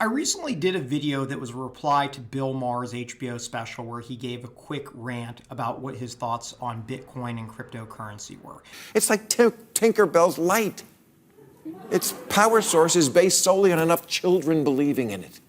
I recently did a video that was a reply to Bill Maher's HBO special where he gave a quick rant about what his thoughts on Bitcoin and cryptocurrency were. It's like Tinkerbell's light. Its power source is based solely on enough children believing in it.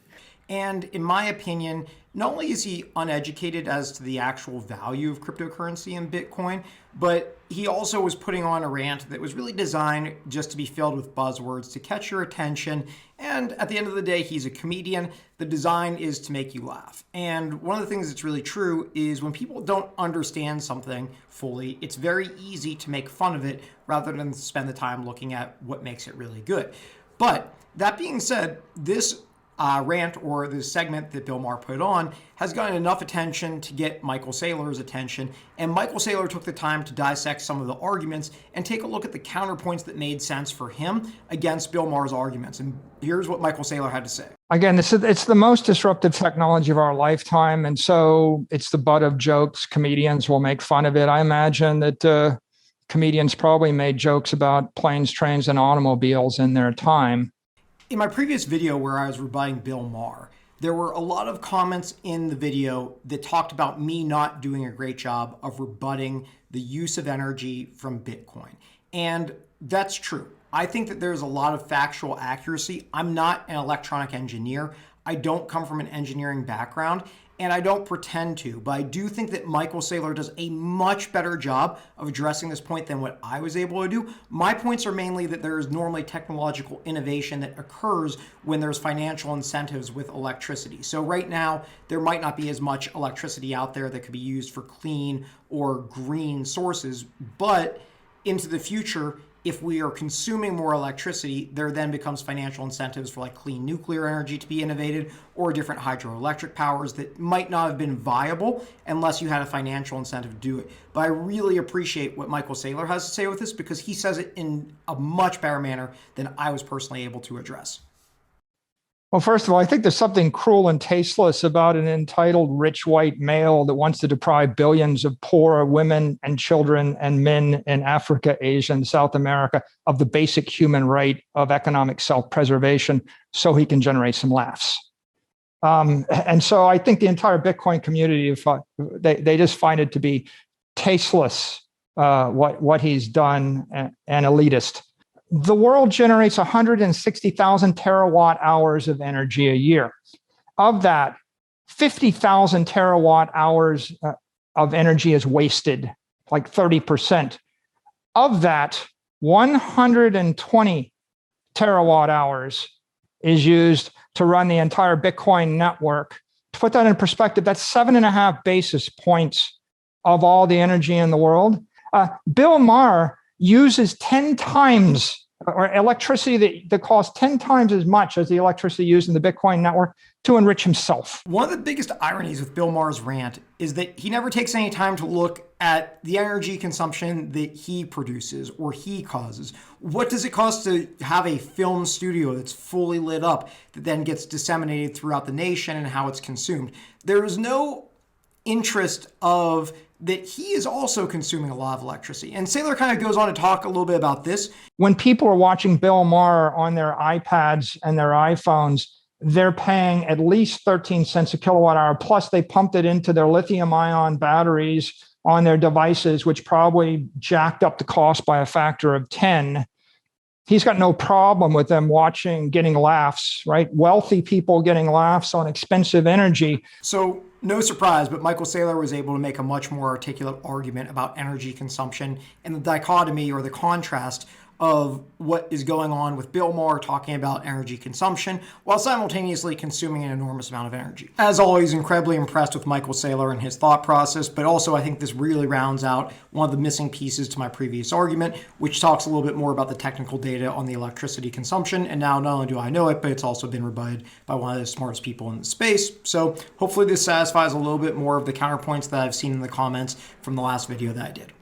And in my opinion, not only is he uneducated as to the actual value of cryptocurrency and Bitcoin, but he also was putting on a rant that was really designed just to be filled with buzzwords to catch your attention. And at the end of the day, he's a comedian. The design is to make you laugh. And one of the things that's really true is when people don't understand something fully, it's very easy to make fun of it rather than spend the time looking at what makes it really good. But that being said, this rant or the segment that Bill Maher put on has gotten enough attention to get Michael Saylor's attention, and Michael Saylor took the time to dissect some of the arguments and take a look at the counterpoints that made sense for him against Bill Maher's arguments. And here's what Michael Saylor had to say. Again, it's the most disruptive technology of our lifetime, and so it's the butt of jokes. Comedians will make fun of it. I imagine that comedians probably made jokes about planes, trains, and automobiles in their time. In my previous video where I was rebutting Bill Maher, there were a lot of comments in the video that talked about me not doing a great job of rebutting the use of energy from Bitcoin. And that's true. I think that there's a lot of factual accuracy. I'm not an electronic engineer. I don't come from an engineering background, and I don't pretend to, but I do think that Michael Saylor does a much better job of addressing this point than what I was able to do. My points are mainly that there is normally technological innovation that occurs when there's financial incentives with electricity. So right now, there might not be as much electricity out there that could be used for clean or green sources, but into the future, if we are consuming more electricity, there then becomes financial incentives for like clean nuclear energy to be innovated or different hydroelectric powers that might not have been viable unless you had a financial incentive to do it. But I really appreciate what Michael Saylor has to say with this because he says it in a much better manner than I was personally able to address. Well, first of all, I think there's something cruel and tasteless about an entitled rich white male that wants to deprive billions of poor women and children and men in Africa, Asia, and South America of the basic human right of economic self-preservation so he can generate some laughs. And so I think the entire Bitcoin community, they just find it to be tasteless, what he's done and elitist. The world generates 160,000 terawatt hours of energy a year. Of that, 50,000 terawatt hours of energy is wasted, like 30%. Of that, 120 terawatt hours is used to run the entire Bitcoin network. To put that in perspective, that's 7.5 basis points of all the energy in the world. Bill Maher uses 10 times or electricity that costs 10 times as much as the electricity used in the Bitcoin network to enrich himself. One of the biggest ironies with Bill Maher's rant is that he never takes any time to look at the energy consumption that he produces or he causes. What does it cost to have a film studio that's fully lit up that then gets disseminated throughout the nation and how it's consumed? There is no interest of that he is also consuming a lot of electricity. And Saylor kind of goes on to talk a little bit about this. When people are watching Bill Maher on their iPads and their iPhones, they're paying at least 13 cents a kilowatt hour. Plus, they pumped it into their lithium-ion batteries on their devices, which probably jacked up the cost by a factor of 10. He's got no problem with them watching, getting laughs, right? Wealthy people getting laughs on expensive energy. So no surprise, but Michael Saylor was able to make a much more articulate argument about energy consumption and the dichotomy or the contrast of what is going on with Bill Maher talking about energy consumption while simultaneously consuming an enormous amount of energy. As always, incredibly impressed with Michael Saylor and his thought process, but also I think this really rounds out one of the missing pieces to my previous argument, which talks a little bit more about the technical data on the electricity consumption. And now not only do I know it, but it's also been rebutted by one of the smartest people in the space. So hopefully this satisfies a little bit more of the counterpoints that I've seen in the comments from the last video that I did.